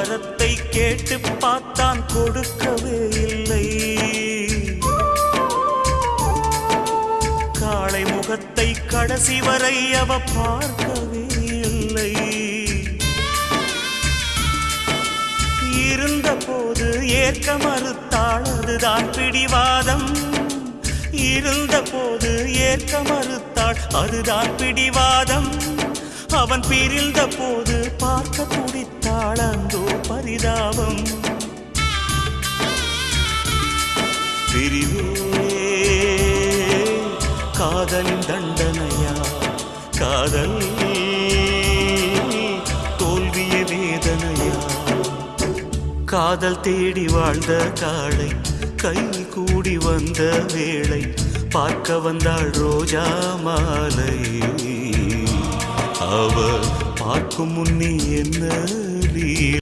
வரத்தை கேட்டு பார்த்தான் கொடுக்கவே இல்லை. காளை முகத்தை கடைசி வரை அவ பார்க்கவே இல்லை. இருந்த போது ஏற்க மறுத்தாள், அதுதான் பிடிவாதம். இருந்த போது ஏற்க மறுத்தாள், அதுதான் பிடிவாதம். அவன் பிரிந்த போது பார்க்க துடித்தாள், அந்தோ பரிதாபம். பிரிவே காதலின் தண்டனையா, காதல் தோல்விய வேதனையா? காதல் தேடி வாழ்ந்த காளை கை கூடி வந்த வேளை பார்க்க வந்தாள் ரோஜா மாலை. அவ பார்க்கும் முன்னே என்ன லீலை?